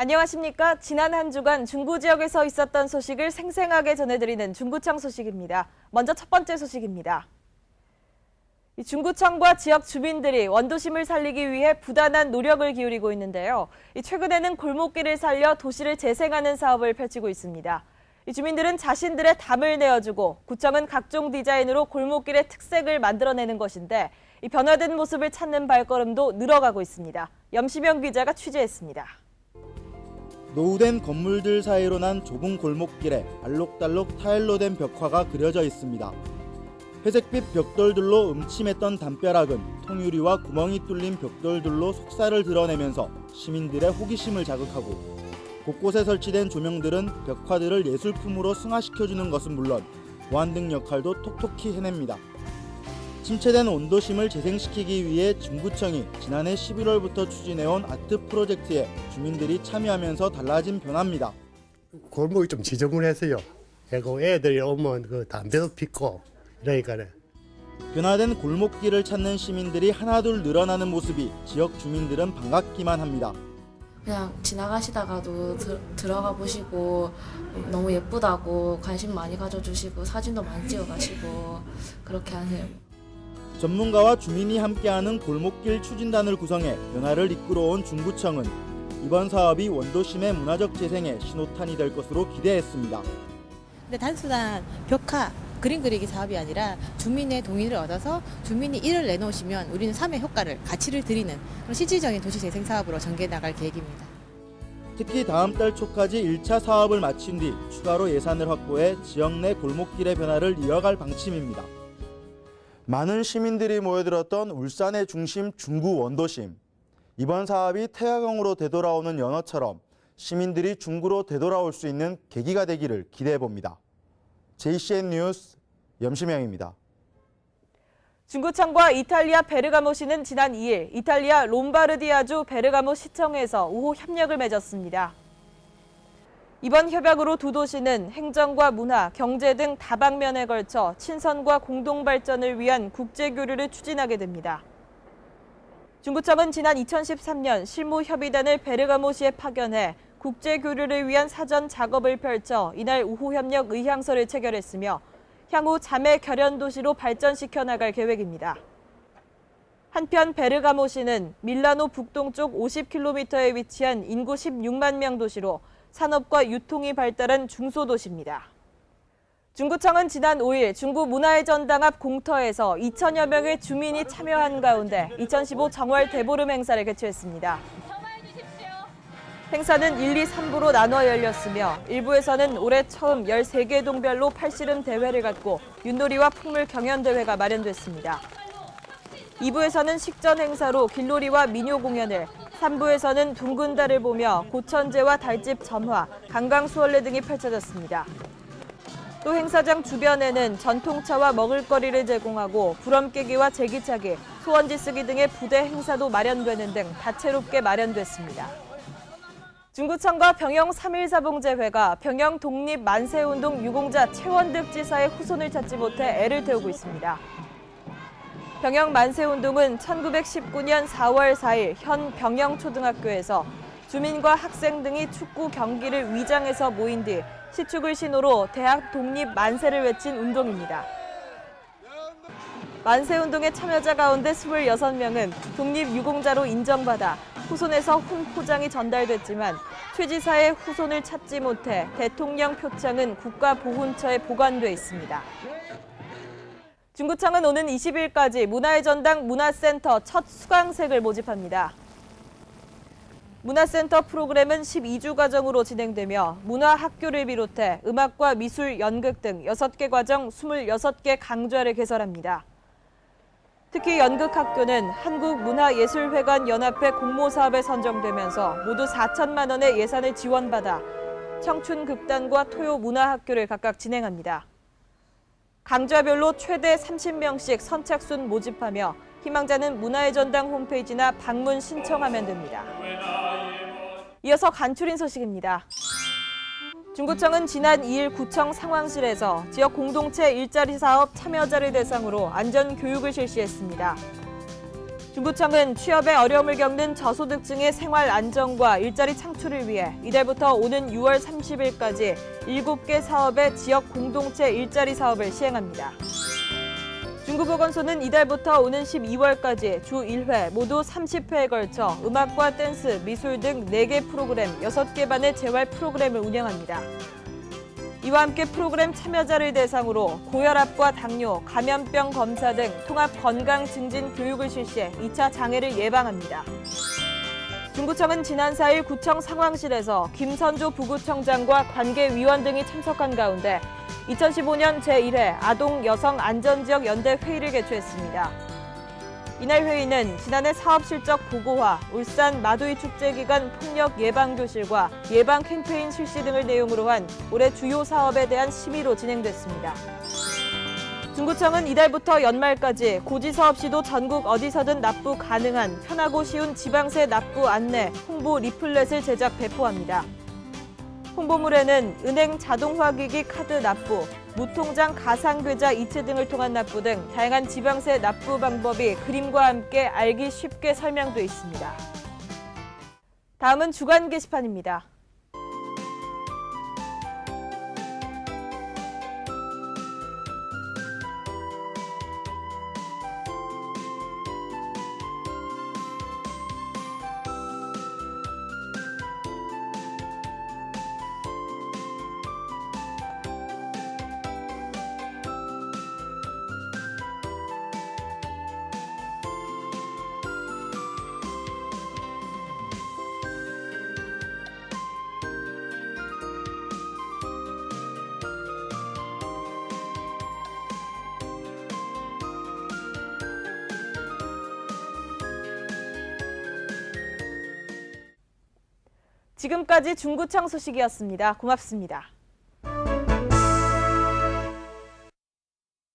안녕하십니까. 지난 한 주간 중구 지역에서 있었던 소식을 생생하게 전해드리는 중구청 소식입니다. 먼저 첫 번째 소식입니다. 중구청과 지역 주민들이 원도심을 살리기 위해 부단한 노력을 기울이고 있는데요. 최근에는 골목길을 살려 도시를 재생하는 사업을 펼치고 있습니다. 주민들은 자신들의 담을 내어주고 구청은 각종 디자인으로 골목길의 특색을 만들어내는 것인데 변화된 모습을 찾는 발걸음도 늘어가고 있습니다. 염시명 기자가 취재했습니다. 노후된 건물들 사이로 난 좁은 골목길에 알록달록 타일로 된 벽화가 그려져 있습니다. 회색빛 벽돌들로 음침했던 담벼락은 통유리와 구멍이 뚫린 벽돌들로 속살을 드러내면서 시민들의 호기심을 자극하고, 곳곳에 설치된 조명들은 벽화들을 예술품으로 승화시켜주는 것은 물론 보안등 역할도 톡톡히 해냅니다. 침체된 원도심을 재생시키기 위해 중구청이 지난해 11월부터 추진해온 아트 프로젝트에 주민들이 참여하면서 달라진 변화입니다. 골목이 좀 지저분해서요. 그리고 애들이 오면 그 담배도 피고 이러니까는. 변화된 골목길을 찾는 시민들이 하나둘 늘어나는 모습이 지역 주민들은 반갑기만 합니다. 그냥 지나가시다가도 들어가 보시고 너무 예쁘다고 관심 많이 가져주시고 사진도 많이 찍어가시고 그렇게 하세요. 전문가와 주민이 함께하는 골목길 추진단을 구성해 변화를 이끌어온 중구청은 이번 사업이 원도심의 문화적 재생에 신호탄이 될 것으로 기대했습니다. 근데 단순한 벽화, 그림 그리기 사업이 아니라 주민의 동의를 얻어서 주민이 일을 내놓으시면 우리는 3회 효과를, 가치를 드리는 그런 실질적인 도시재생 사업으로 전개해 나갈 계획입니다. 특히 다음 달 초까지 1차 사업을 마친 뒤 추가로 예산을 확보해 지역 내 골목길의 변화를 이어갈 방침입니다. 많은 시민들이 모여들었던 울산의 중심 중구 원도심. 이번 사업이 태화강으로 되돌아오는 연어처럼 시민들이 중구로 되돌아올 수 있는 계기가 되기를 기대해봅니다. JCN 뉴스 염시명입니다. 중구청과 이탈리아 베르가모시는 지난 2일 이탈리아 롬바르디아주 베르가모 시청에서 우호 협력을 맺었습니다. 이번 협약으로 두 도시는 행정과 문화, 경제 등 다방면에 걸쳐 친선과 공동 발전을 위한 국제 교류를 추진하게 됩니다. 중구청은 지난 2013년 실무협의단을 베르가모시에 파견해 국제 교류를 위한 사전 작업을 펼쳐 이날 우호 협력 의향서를 체결했으며 향후 자매 결연 도시로 발전시켜 나갈 계획입니다. 한편 베르가모시는 밀라노 북동쪽 50km에 위치한 인구 16만 명 도시로 산업과 유통이 발달한 중소도시입니다. 중구청은 지난 5일 중구 문화의 전당 앞 공터에서 2천여 명의 주민이 참여한 가운데 2015 정월 대보름 행사를 개최했습니다. 행사는 1, 2, 3부로 나눠 열렸으며 일부에서는 올해 처음 13개 동별로 팔씨름 대회를 갖고 윷놀이와 풍물 경연 대회가 마련됐습니다. 2부에서는 식전 행사로 길놀이와 민요 공연을, 3부에서는 둥근 달을 보며 고천제와 달집 점화, 강강수월래 등이 펼쳐졌습니다. 또 행사장 주변에는 전통차와 먹을거리를 제공하고 부럼깨기와 제기차기, 소원지 쓰기 등의 부대 행사도 마련되는 등 다채롭게 마련됐습니다. 중구청과 병영 3.1사봉제회가 병영 독립 만세운동 유공자 최원득 지사의 후손을 찾지 못해 애를 태우고 있습니다. 병영 만세운동은 1919년 4월 4일 현 병영초등학교에서 주민과 학생 등이 축구 경기를 위장해서 모인 뒤 시축을 신호로 대학 독립 만세를 외친 운동입니다. 만세운동에 참여자 가운데 26명은 독립유공자로 인정받아 후손에서 훈포장이 전달됐지만 최 지사의 후손을 찾지 못해 대통령 표창은 국가보훈처에 보관돼 있습니다. 중구청은 오는 20일까지 문화의 전당 문화센터 첫 수강생을 모집합니다. 문화센터 프로그램은 12주 과정으로 진행되며 문화학교를 비롯해 음악과 미술, 연극 등 6개 과정 26개 강좌를 개설합니다. 특히 연극학교는 한국문화예술회관연합회 공모사업에 선정되면서 모두 4천만 원의 예산을 지원받아 청춘극단과 토요문화학교를 각각 진행합니다. 강좌별로 최대 30명씩 선착순 모집하며 희망자는 문화의 전당 홈페이지나 방문 신청하면 됩니다. 이어서 간추린 소식입니다. 중구청은 지난 2일 구청 상황실에서 지역 공동체 일자리 사업 참여자를 대상으로 안전 교육을 실시했습니다. 중구청은 취업에 어려움을 겪는 저소득층의 생활 안정과 일자리 창출을 위해 이달부터 오는 6월 30일까지 7개 사업의 지역 공동체 일자리 사업을 시행합니다. 중구보건소는 이달부터 오는 12월까지 주 1회 모두 30회에 걸쳐 음악과 댄스, 미술 등 4개 프로그램, 6개 반의 재활 프로그램을 운영합니다. 이와 함께 프로그램 참여자를 대상으로 고혈압과 당뇨, 감염병 검사 등 통합 건강 증진 교육을 실시해 2차 장애를 예방합니다. 중구청은 지난 4일 구청 상황실에서 김선조 부구청장과 관계위원 등이 참석한 가운데 2015년 제1회 아동 여성 안전지역 연대 회의를 개최했습니다. 이날 회의는 지난해 사업 실적 보고와 울산 마두이 축제 기간 폭력 예방 교실과 예방 캠페인 실시 등을 내용으로 한 올해 주요 사업에 대한 심의로 진행됐습니다. 중구청은 이달부터 연말까지 고지서 없이도 전국 어디서든 납부 가능한 편하고 쉬운 지방세 납부 안내, 홍보 리플렛을 제작 배포합니다. 홍보물에는 은행 자동화기기 카드 납부, 무통장 가상계좌 이체 등을 통한 납부 등 다양한 지방세 납부 방법이 그림과 함께 알기 쉽게 설명돼 있습니다. 다음은 주간 게시판입니다. 지금까지 중구청 소식이었습니다. 고맙습니다.